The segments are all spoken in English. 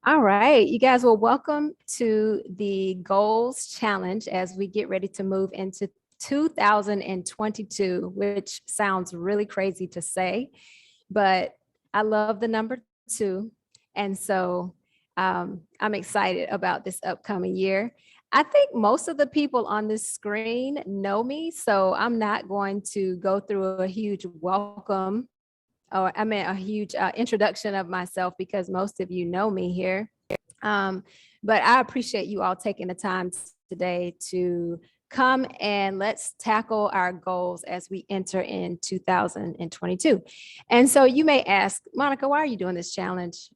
All right, you guys, well, welcome to the Goals Challenge as we get ready to move into 2022, which sounds really crazy to say, but I love the number two. And so I'm excited about this upcoming year. I think most of the people on this screen know me, so I'm not going to go through a huge welcome or I mean a huge introduction of myself because most of you know me here. Um, but I appreciate you all taking the time today to come and let's tackle our goals as we enter in 2022. And so you may ask, Monica, why are you doing this challenge?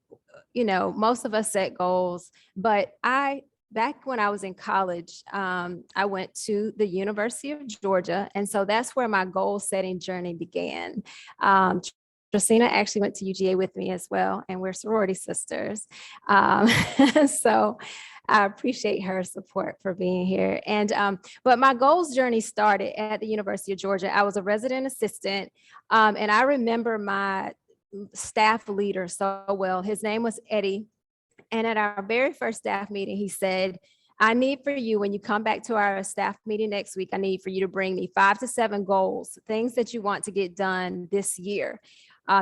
You know, most of us set goals, but back when I was in college, I went to the University of Georgia. And so that's where my goal setting journey began. Um, Christina actually went to UGA with me as well, and we're sorority sisters. Um, so I appreciate her support for being here. But my goals journey started at the University of Georgia. I was a resident assistant, and I remember my staff leader so well. His name was Eddie. And at our very first staff meeting, he said, I need for you, when you come back to our staff meeting next week, I need for you to bring me 5 to 7 goals, things that you want to get done this year.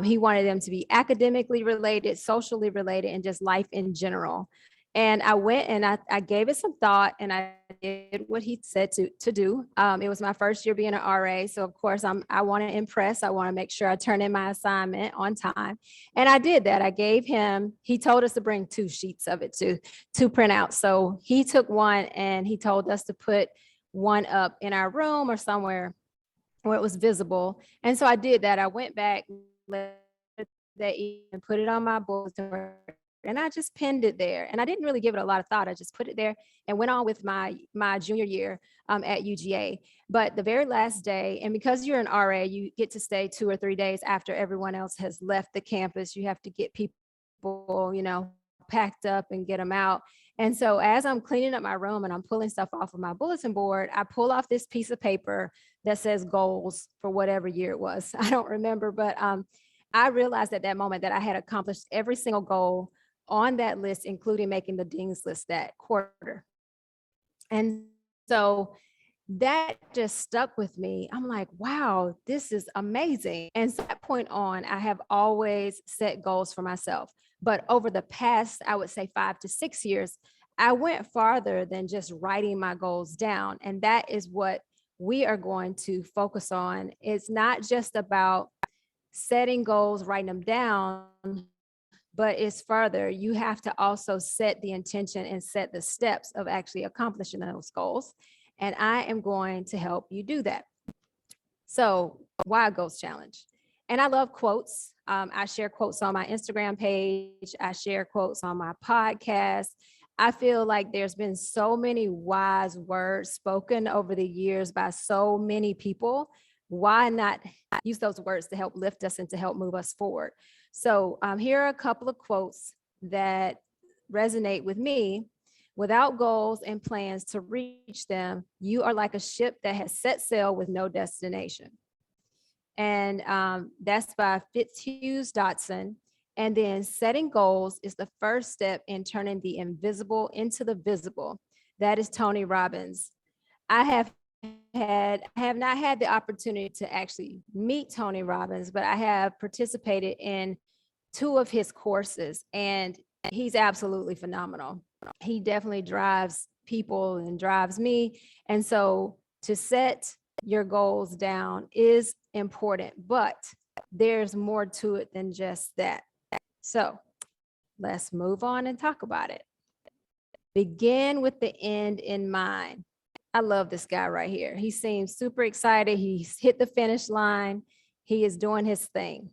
He wanted them to be academically related, socially related, and just life in general. And I went and I gave it some thought and I did what he said to do. It was my first year being an RA. So of course I want to impress. I want to make sure I turn in my assignment on time. And I did that. I gave him, he told us to bring 2 sheets of it to print out. So he took one and he told us to put one up in our room or somewhere where it was visible. And so I did that. I went back that evening, put it on my bulletin board, and I just pinned it there. And I didn't really give it a lot of thought. I just put it there and went on with my junior year at UGA. But the very last day, and because you're an RA, you get to stay 2 or 3 days after everyone else has left the campus. You have to get people, packed up and get them out. And so as I'm cleaning up my room and I'm pulling stuff off of my bulletin board, I pull off this piece of paper that says goals for whatever year it was. I don't remember, but I realized at that moment that I had accomplished every single goal on that list, including making the dean's list that quarter. And so that just stuck with me. I'm like, wow, this is amazing. And so at that point on, I have always set goals for myself. But over the past, I would say 5 to 6 years, I went farther than just writing my goals down. And that is what we are going to focus on. It's not just about setting goals, writing them down, but it's further. You have to also set the intention and set the steps of actually accomplishing those goals. And I am going to help you do that. So, why a goals challenge? And I love quotes. I share quotes on my Instagram page. I share quotes on my podcast. I feel like there's been so many wise words spoken over the years by so many people. Why not use those words to help lift us and to help move us forward? So here are a couple of quotes that resonate with me. Without goals and plans to reach them, you are like a ship that has set sail with no destination. And that's by Fitzhugh Dotson. And then setting goals is the first step in turning the invisible into the visible. That is Tony Robbins. I have not had the opportunity to actually meet Tony Robbins, but I have participated in 2 of his courses, and he's absolutely phenomenal. He definitely drives people and drives me. And so to set your goals down is important, but there's more to it than just that. So let's move on and talk about it. Begin with the end in mind. I love this guy right here. He seems super excited. He's hit the finish line. He is doing his thing.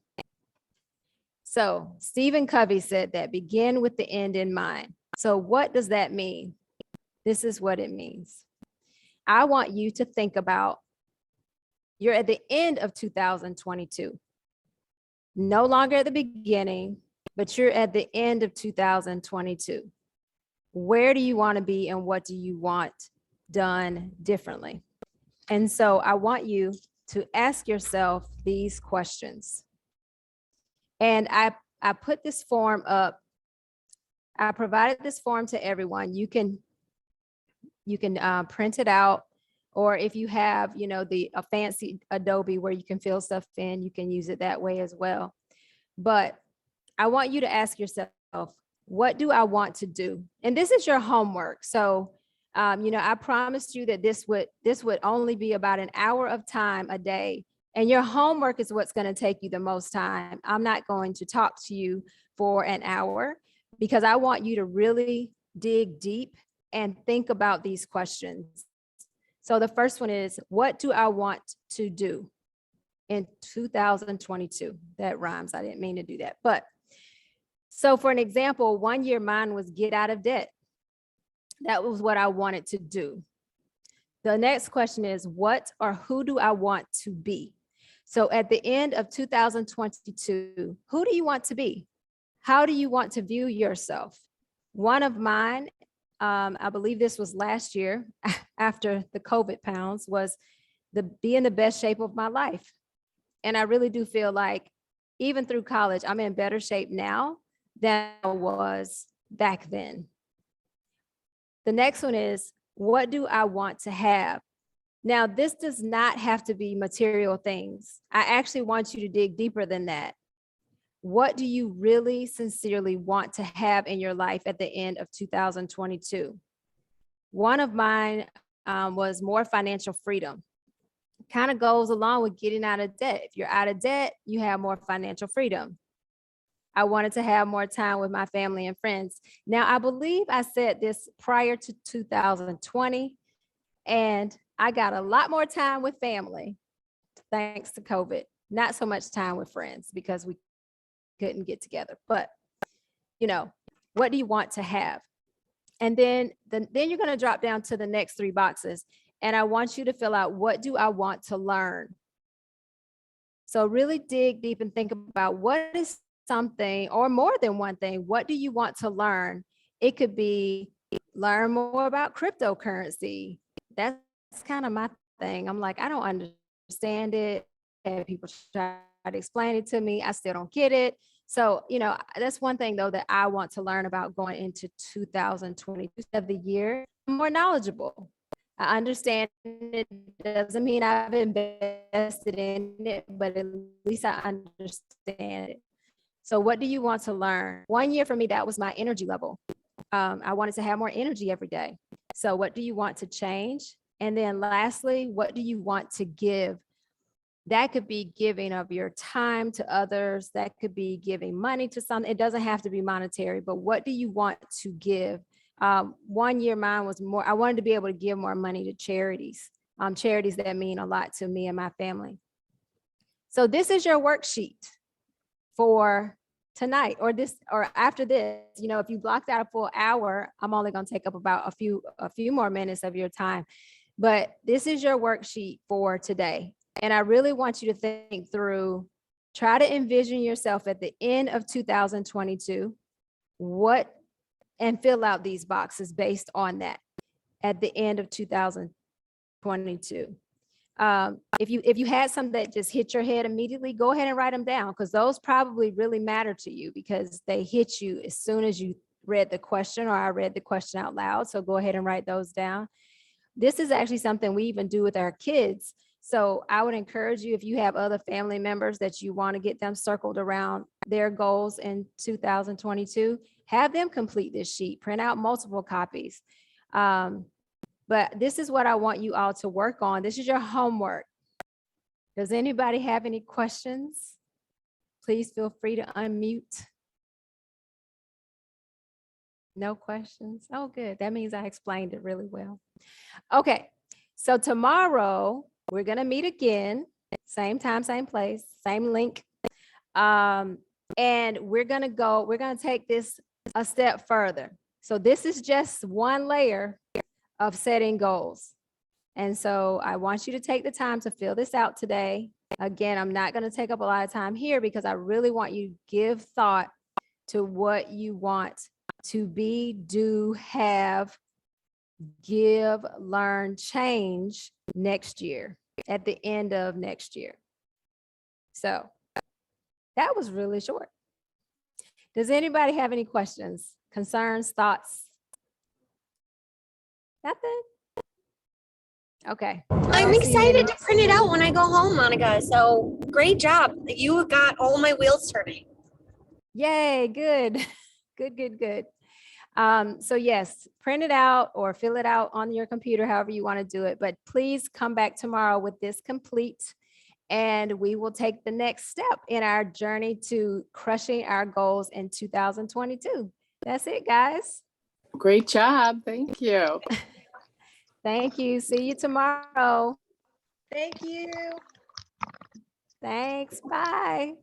So Stephen Covey said that begin with the end in mind. So what does that mean? This is what it means. I want you to think about you're at the end of 2022. No longer at the beginning, but you're at the end of 2022. Where do you want to be and what do you want done differently? And so I want you to ask yourself these questions. And I put this form up I provided this form to everyone. You can print it out, or if you have, a fancy Adobe where you can fill stuff in, you can use it that way as well. But I want you to ask yourself, what do I want to do? And this is your homework. So, I promised you that this would only be about an hour of time a day. And your homework is what's going to take you the most time. I'm not going to talk to you for an hour because I want you to really dig deep and think about these questions. So the first one is, what do I want to do in 2022? That rhymes. I didn't mean to do that. But so for an example, 1 year mine was get out of debt. That was what I wanted to do. The next question is, what or who do I want to be? So at the end of 2022, who do you want to be? How do you want to view yourself? One of mine, I believe this was last year after the COVID pounds, was be in the best shape of my life. And I really do feel like even through college, I'm in better shape now than I was back then. The next one is, what do I want to have? Now, this does not have to be material things. I actually want you to dig deeper than that. What do you really sincerely want to have in your life at the end of 2022? One of mine was more financial freedom. Kind of goes along with getting out of debt. If you're out of debt, you have more financial freedom. I wanted to have more time with my family and friends. Now, I believe I said this prior to 2020, and I got a lot more time with family thanks to COVID. Not so much time with friends because we couldn't get together. But, what do you want to have? And then you're going to drop down to the next 3 boxes. And I want you to fill out, what do I want to learn? So really dig deep and think about, what is something, or more than one thing, what do you want to learn? It could be learn more about cryptocurrency. That's kind of my thing. I'm like, I don't understand it. And people try to explain it to me. I still don't get it. So, that's one thing though that I want to learn about going into 2022 of the year. I'm more knowledgeable. I understand it doesn't mean I've invested in it, but at least I understand it. So what do you want to learn? 1 year for me, that was my energy level. I wanted to have more energy every day. So what do you want to change? And then lastly, what do you want to give? That could be giving of your time to others. That could be giving money to someone. It doesn't have to be monetary, but what do you want to give? 1 year mine was more, I wanted to be able to give more money to charities, charities that mean a lot to me and my family. So this is your worksheet for tonight, or after this. If you blocked out a full hour, I'm only going to take up about a few more minutes of your time, but this is your worksheet for today. And I really want you to think through, try to envision yourself at the end of 2022, and fill out these boxes based on that at the end of 2022. If you had some that just hit your head immediately, go ahead and write them down, because those probably really matter to you because they hit you as soon as you read the question, or I read the question out loud. So go ahead and write those down. This is actually something we even do with our kids. So I would encourage you, if you have other family members that you want to get them circled around their goals in 2022, have them complete this sheet, print out multiple copies. But this is what I want you all to work on. This is your homework. Does anybody have any questions? Please feel free to unmute. No questions? Oh, good. That means I explained it really well. Okay, so tomorrow we're going to meet again, same time, same place, same link. And we're going to take this a step further. So this is just one layer of setting goals. And so I want you to take the time to fill this out today. Again, I'm not going to take up a lot of time here because I really want you to give thought to what you want to be, do, have, give, learn, change next year, at the end of next year. So that was really short. Does anybody have any questions? concerns, thoughts? Nothing? Okay. I'm excited to print it out when I go home, Monica. So great job. You got all my wheels turning. Yay, good. Good. So yes, print it out or fill it out on your computer, however you want to do it. But please come back tomorrow with this complete, and we will take the next step in our journey to crushing our goals in 2022. That's it, guys. Great job. Thank you. Thank you. See you tomorrow. Thank you. Thanks. Bye.